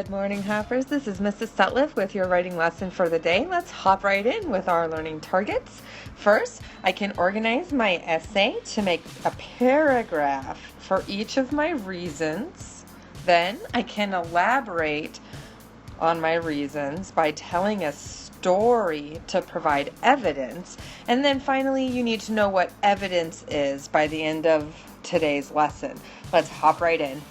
Good morning, Hoppers. This is Mrs. Sutliff with your writing lesson for the day. Let's hop right in with our learning targets. First, I can organize my essay to make a paragraph for each of my reasons. Then I can elaborate on my reasons by telling a story to provide evidence. And then finally, you need to know what evidence is by the end of today's lesson. Let's hop right in.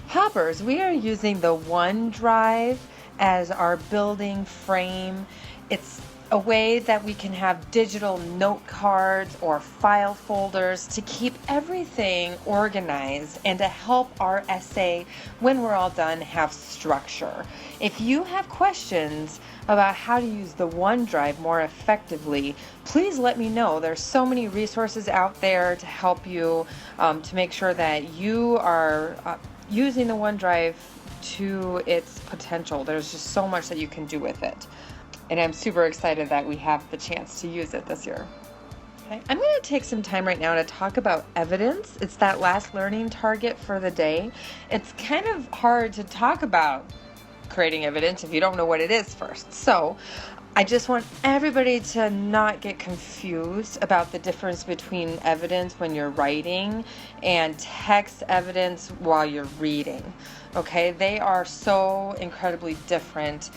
Hoppers, we are using the OneDrive as our building frame. It's a way that we can have digital note cards or file folders to keep everything organized and to help our essay, when we're all done, have structure. If you have questions about how to use the OneDrive more effectively, please let me know. There's so many resources out there to help you to make sure that you are using the OneDrive to its potential. There's just so much that you can do with it. And I'm super excited that we have the chance to use it this year. Okay. I'm going to take some time right now to talk about evidence. It's that last learning target for the day. It's kind of hard to talk about creating evidence if you don't know what it is first. So I just want everybody to not get confused about the difference between evidence when you're writing and text evidence while you're reading. Okay, they are so incredibly different,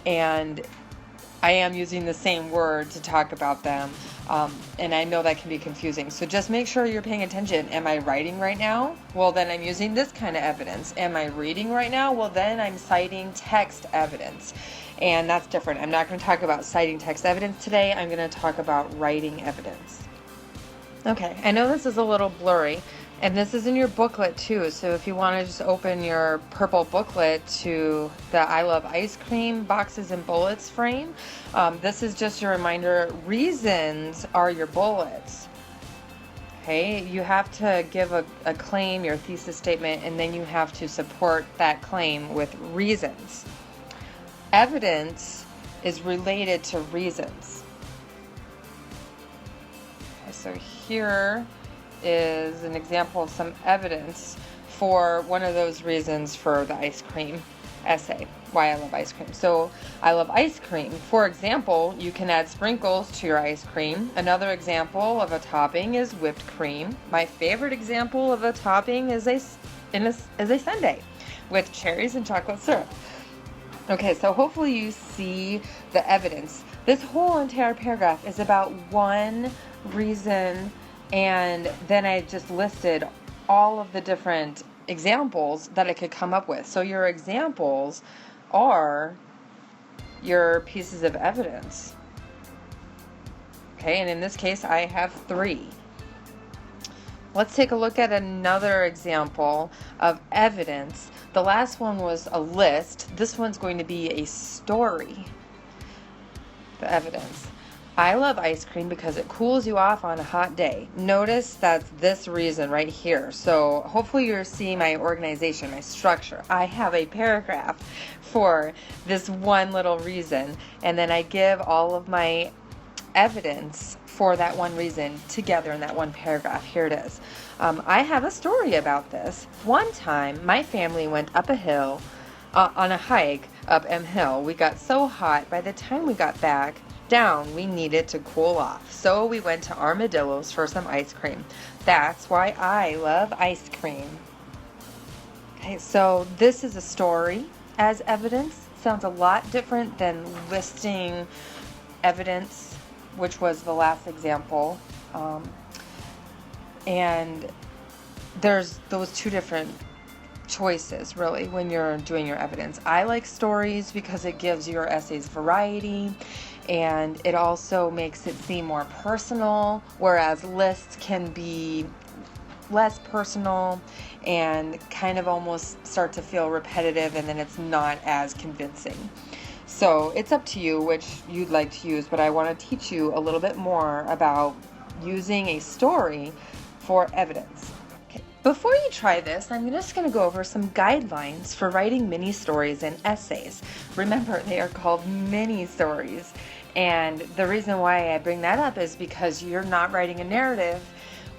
and I am using the same word to talk about them, and I know that can be confusing. So just make sure you're paying attention. Am I writing right now? Well, then I'm using this kind of evidence. Am I reading right now? Well, then I'm citing text evidence. And that's different. I'm not going to talk about citing text evidence today. I'm going to talk about writing evidence. Okay, I know this is a little blurry, and this is in your booklet too. So if you want to just open your purple booklet to the I Love Ice Cream boxes and bullets frame, this is just a reminder. Reasons are your bullets. Okay, you have to give a claim, your thesis statement, and then you have to support that claim with reasons. Evidence is related to reasons. Okay, so here is an example of some evidence for one of those reasons for the ice cream essay, why I love ice cream. So I love ice cream. For example, you can add sprinkles to your ice cream. Another example of a topping is whipped cream. My favorite example of a topping is a sundae with cherries and chocolate syrup. Okay, so hopefully you see the evidence. This whole entire paragraph is about one reason, and then I just listed all of the different examples that I could come up with. So your examples are your pieces of evidence. Okay, and in this case, I have 3. Let's take a look at another example of evidence. The last one was a list. This one's going to be a story. The evidence. I love ice cream because it cools you off on a hot day. Notice that's this reason right here. So hopefully you're seeing my organization, my structure. I have a paragraph for this one little reason, and then I give all of my evidence for that one reason together in that one paragraph. Here it is. I have a story about this. One time, my family went up a hill on a hike up M Hill. We got so hot, by the time we got back down, we needed to cool off. So we went to Armadillo's for some ice cream. That's why I love ice cream. Okay, so this is a story as evidence. Sounds a lot different than listing evidence, which was the last example. And there's those two different choices, really, when you're doing your evidence. I like stories because it gives your essays variety, and it also makes it seem more personal, whereas lists can be less personal and kind of almost start to feel repetitive, and then it's not as convincing. So it's up to you which you'd like to use, but I want to teach you a little bit more about using a story for evidence. Okay. Before you try this, I'm just going to go over some guidelines for writing mini stories and essays. Remember, they are called mini stories, and the reason why I bring that up is because you're not writing a narrative.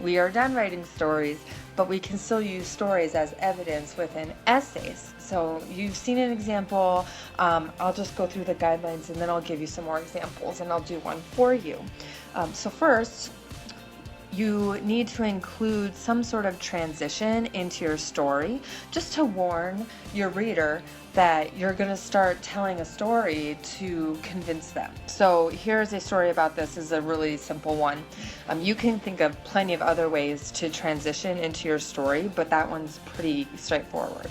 We are done writing stories, but we can still use stories as evidence within essays. So you've seen an example. I'll just go through the guidelines and then I'll give you some more examples and I'll do one for you. So first, you need to include some sort of transition into your story just to warn your reader that you're going to start telling a story to convince them. So here's a story about this. This is a really simple one. You can think of plenty of other ways to transition into your story, but that one's pretty straightforward.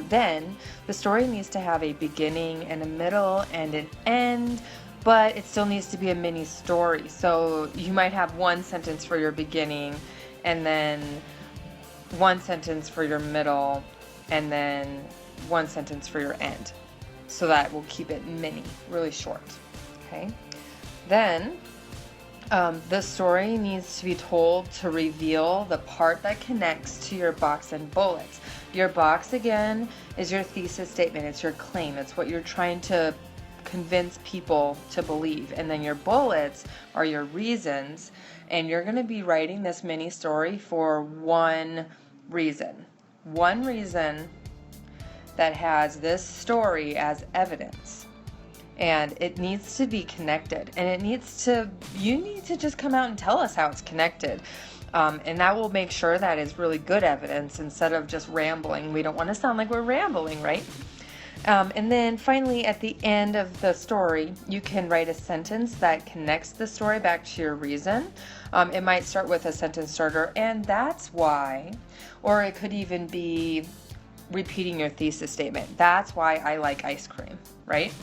Then the story needs to have a beginning and a middle and an end, but it still needs to be a mini story. So you might have one sentence for your beginning and then one sentence for your middle and then one sentence for your end. So that will keep it mini, really short. Okay. Then the story needs to be told to reveal the part that connects to your box and bullets. Your box, again, is your thesis statement. It's your claim. It's what you're trying to convince people to believe. And then your bullets are your reasons. And you're going to be writing this mini story for one reason. One reason that has this story as evidence. And it needs to be connected. And you need to just come out and tell us how it's connected. And that will make sure that is really good evidence instead of just rambling. We don't want to sound like we're rambling, right? And then finally, at the end of the story, you can write a sentence that connects the story back to your reason. It might start with a sentence starter, and that's why, or it could even be repeating your thesis statement. That's why I like ice cream, right?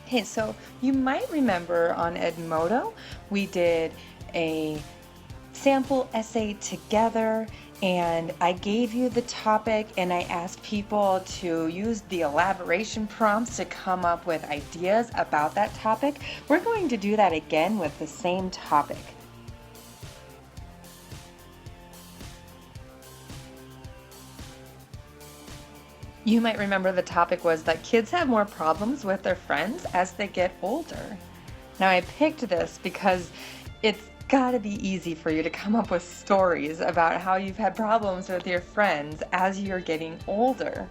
Okay, so you might remember on Edmodo, we did a sample essay together, and I gave you the topic and I asked people to use the elaboration prompts to come up with ideas about that topic. We're going to do that again with the same topic. You might remember the topic was that kids have more problems with their friends as they get older. Now I picked this because it's gotta be easy for you to come up with stories about how you've had problems with your friends as you're getting older.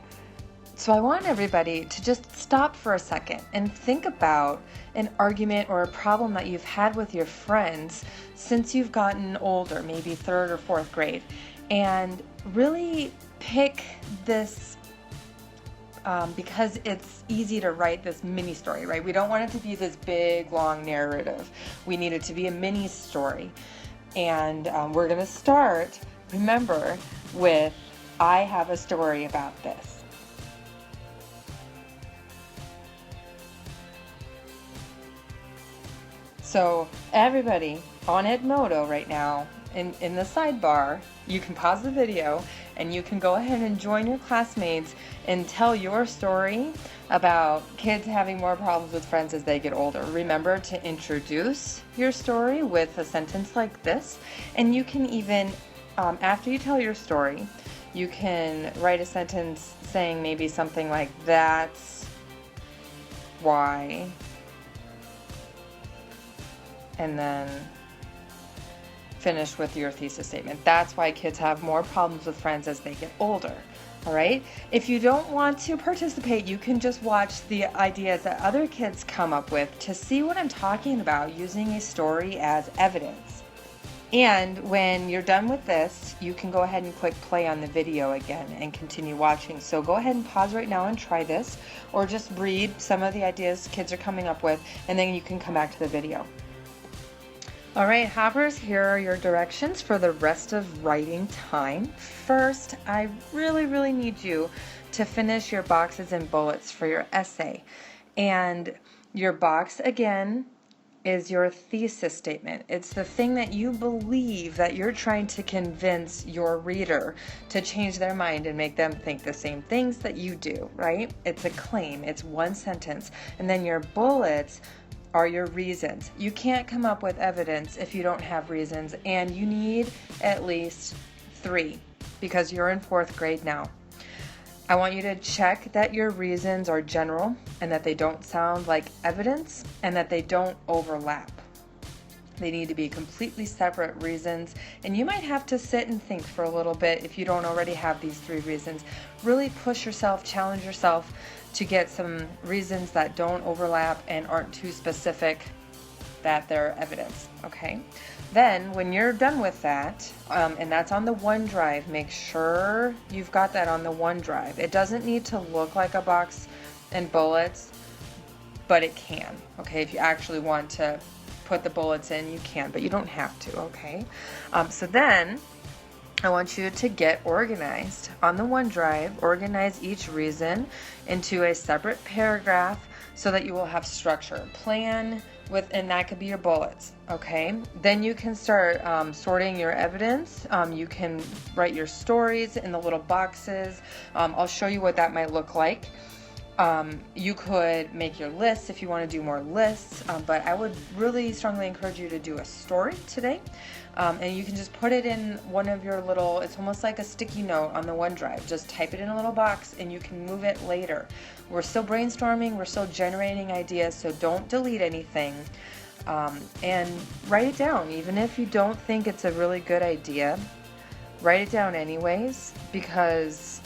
So I want everybody to just stop for a second and think about an argument or a problem that you've had with your friends since you've gotten older, maybe 3rd or 4th grade, and really pick this because it's easy to write this mini story, right? We don't want it to be this big, long narrative. We need it to be a mini story. And we're going to start, remember, with I have a story about this. So everybody on Edmodo right now, in the sidebar, you can pause the video and you can go ahead and join your classmates and tell your story about kids having more problems with friends as they get older. Remember to introduce your story with a sentence like this, and you can even, after you tell your story, you can write a sentence saying maybe something like, that's why, and then finish with your thesis statement. That's why kids have more problems with friends as they get older. All right? If you don't want to participate, you can just watch the ideas that other kids come up with to see what I'm talking about using a story as evidence. And when you're done with this, you can go ahead and click play on the video again and continue watching. So go ahead and pause right now and try this, or just read some of the ideas kids are coming up with, and then you can come back to the video. All right, hoppers, here are your directions for the rest of writing time. First, I really need you to finish your boxes and bullets for your essay. And your box, again, is your thesis statement. It's the thing that you believe that you're trying to convince your reader to change their mind and make them think the same things that you do, right? It's a claim. It's one sentence. And then your bullets are your reasons. You can't come up with evidence if you don't have reasons, and you need at least 3 because you're in 4th grade now. I want you to check that your reasons are general and that they don't sound like evidence and that they don't overlap. They need to be completely separate reasons, and you might have to sit and think for a little bit if you don't already have these 3 reasons. Really push yourself, challenge yourself to get some reasons that don't overlap and aren't too specific that they're evidence, okay? Then when you're done with that, and that's on the OneDrive, make sure you've got that on the OneDrive. It doesn't need to look like a box and bullets, but it can, okay? If you actually want to put the bullets in, you can, but you don't have to, okay? So then I want you to get organized. On the OneDrive, organize each reason into a separate paragraph so that you will have structure. Plan with, and that could be your bullets, okay? Then you can start sorting your evidence. You can write your stories in the little boxes. I'll show you what that might look like. You could make your lists if you want to do more lists, but I would really strongly encourage you to do a story today. And you can just put it in one of your little, it's almost like a sticky note on the OneDrive. Just type it in a little box and you can move it later. We're still brainstorming, we're still generating ideas, so don't delete anything. And write it down. Even if you don't think it's a really good idea, write it down anyways, because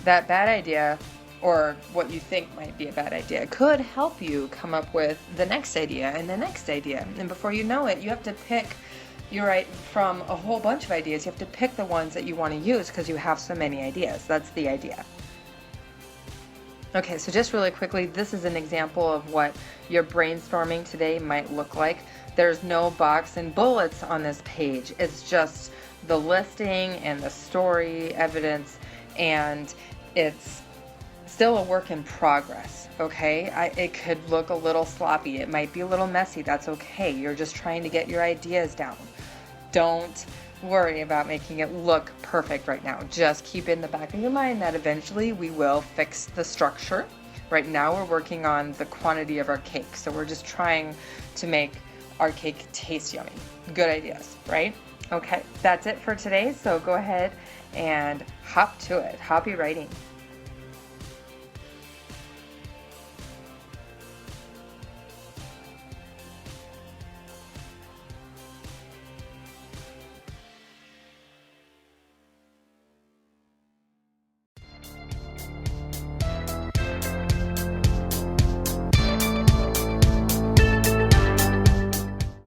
that bad idea, or what you think might be a bad idea, could help you come up with the next idea and the next idea. And before you know it, you have to pick, you're right, from a whole bunch of ideas, you have to pick the ones that you want to use because you have so many ideas. That's the idea. Okay, so just really quickly, this is an example of what your brainstorming today might look like. There's no box and bullets on this page. It's just the listing and the story, evidence, and it's still a work in progress, okay? It could look a little sloppy. It might be a little messy. That's okay. You're just trying to get your ideas down. Don't worry about making it look perfect right now. Just keep in the back of your mind that eventually we will fix the structure. Right now we're working on the quantity of our cake. So we're just trying to make our cake taste yummy. Good ideas, right? Okay, that's it for today. So go ahead and hop to it. Happy writing.